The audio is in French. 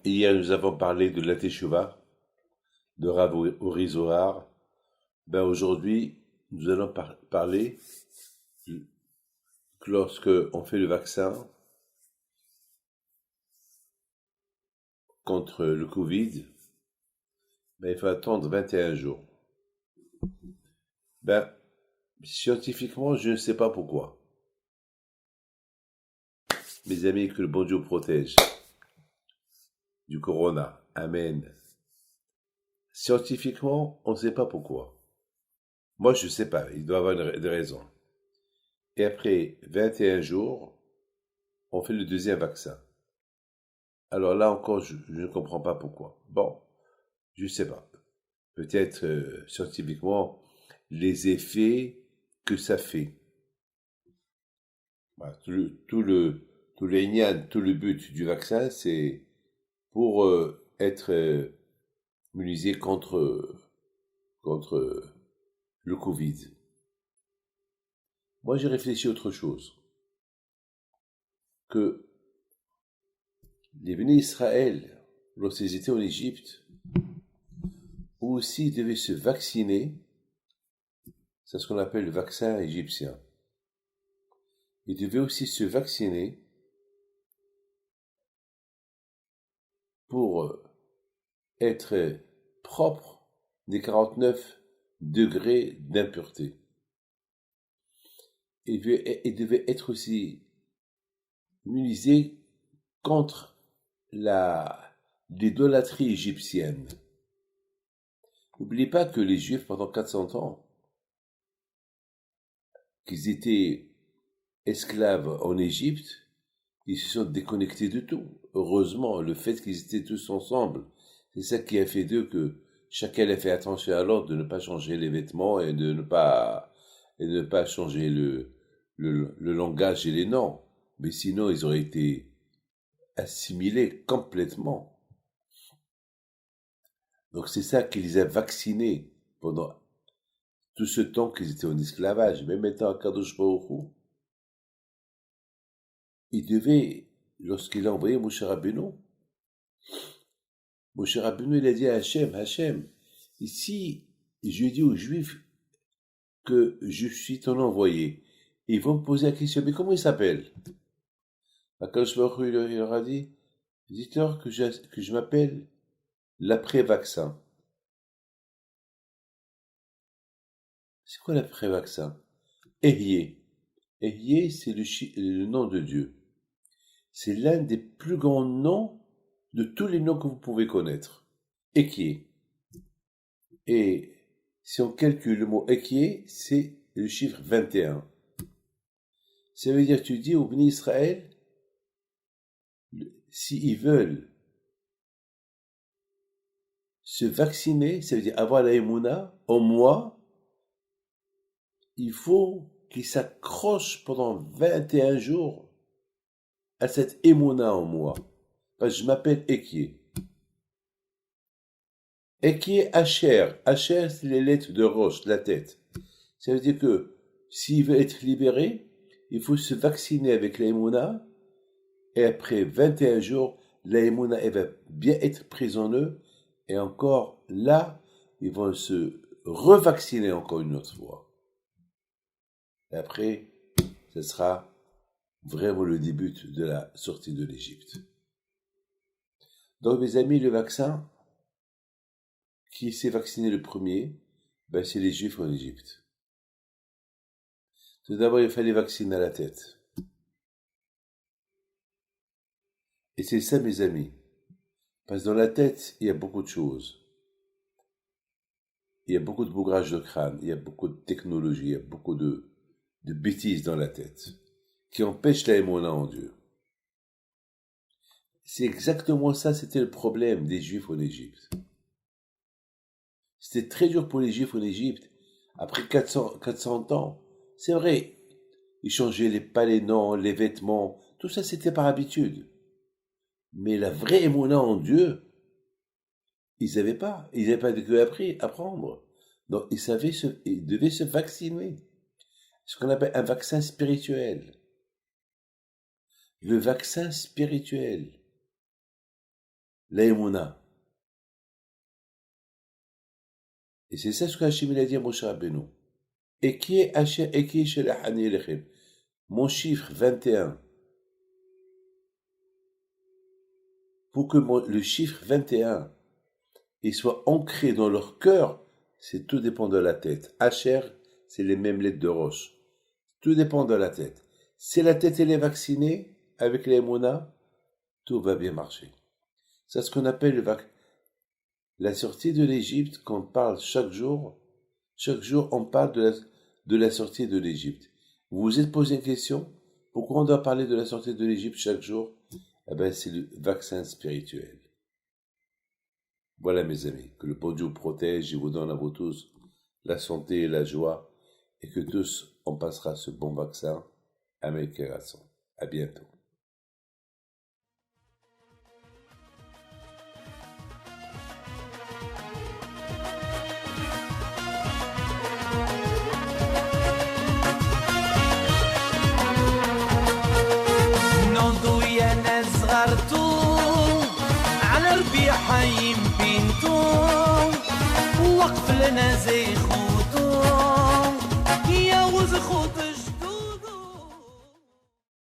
Hier, nous avons parlé de la Teshuvah, de Rav Ori Zohar. Aujourd'hui, nous allons parler que lorsque on fait le vaccin contre le Covid, il faut attendre 21 jours. Scientifiquement, je ne sais pas pourquoi. Mes amis, que le bon Dieu protège du corona. Amen. Scientifiquement, on ne sait pas pourquoi. Moi, je ne sais pas. Il doit y avoir des raisons. Et après 21 jours, on fait le deuxième vaccin. Alors là encore, je ne comprends pas pourquoi. Bon, je ne sais pas. Peut-être scientifiquement, les effets que ça fait. Voilà, tout le but du vaccin, c'est pour être immunisé contre le Covid. Moi, j'ai réfléchi à autre chose. Que les bénis Israël, lorsqu'ils étaient en Égypte, aussi devaient se vacciner. C'est ce qu'on appelle le vaccin égyptien. Ils devaient aussi se vacciner pour être propres des 49 degrés d'impureté. Ils devaient être aussi immunisés contre l'idolâtrie égyptienne. N'oubliez pas que les Juifs, pendant 400 ans, qu'ils étaient esclaves en Égypte, ils se sont déconnectés de tout. Heureusement, le fait qu'ils étaient tous ensemble, c'est ça qui a fait d'eux que chacun a fait attention à l'autre de ne pas changer les vêtements et de ne pas changer le langage et les noms. Mais sinon, ils auraient été assimilés complètement. Donc c'est ça qui les a vaccinés pendant tout ce temps qu'ils étaient en esclavage. Même maintenant, à Kadosh Baruch Hu, il devait, lorsqu'il a envoyé Moshe Rabbeinu, il a dit à Hachem, ici, je dis aux Juifs que je suis ton envoyé. Et ils vont me poser la question, mais comment il s'appelle? Akadosh Baruch Hu, il leur a dit, dites-leur que je m'appelle l'après-vaccin. C'est quoi l'après-vaccin? Ehyeh. Ehyeh, c'est le nom de Dieu. C'est l'un des plus grands noms de tous les noms que vous pouvez connaître. Ekyeh. Et si on calcule le mot Ekyeh, c'est le chiffre 21. Ça veut dire, tu dis aux bénis Israël, s'ils veulent se vacciner, ça veut dire avoir la émouna, en moi, il faut qu'ils s'accrochent pendant 21 jours à cette émouna en moi. Parce que je m'appelle Ekyeh. Ekyeh Asher. Asher, c'est les lettres de Rosh, la tête. Ça veut dire que s'il veut être libéré, il faut se vacciner avec la émouna. Et après 21 jours, la émouna elle va bien être prise en eux. Et encore là, ils vont se revacciner encore une autre fois. Et après, ce sera vraiment le début de la sortie de l'Égypte. Donc mes amis, le vaccin, qui s'est vacciné le premier, c'est les Juifs en Égypte. Tout d'abord, il fallait vacciner à la tête. Et c'est ça, mes amis. Parce que dans la tête, il y a beaucoup de choses. Il y a beaucoup de bourrage de crâne, il y a beaucoup de technologie, il y a beaucoup de bêtises dans la tête qui empêchent la émona en Dieu. C'est exactement ça, c'était le problème des Juifs en Égypte. C'était très dur pour les Juifs en Égypte. Après 400 ans, c'est vrai, ils changeaient pas les noms, les vêtements, tout ça c'était par habitude. Mais la vraie émona en Dieu, ils n'avaient pas que apprendre. Donc ils devaient se vacciner. Ce qu'on appelle un vaccin spirituel. Le vaccin spirituel. l'aïmouna. Et c'est ça ce qu'Hachim il a dit à Moshe Rabbeinu. Et qui est Hachem, et qui est Shelachani Elechem? Mon chiffre 21. Pour que le chiffre 21 il soit ancré dans leur cœur, c'est tout dépend de la tête. Hacher, c'est les mêmes lettres de Rosh. Tout dépend de la tête. Si la tête elle est vaccinée avec les Emouna, tout va bien marcher. C'est ce qu'on appelle la sortie de l'Égypte, qu'on parle chaque jour. Chaque jour, on parle de la sortie de l'Égypte. Vous vous êtes posé une question? Pourquoi on doit parler de la sortie de l'Égypte chaque jour? Eh bien, c'est le vaccin spirituel. Voilà mes amis, que le bon Dieu vous protège et vous donne à vous tous la santé et la joie, et que tous on passera ce bon vaccin à mes garçons. À bientôt. على ربيع حيم بنتو وقف لنا زي خو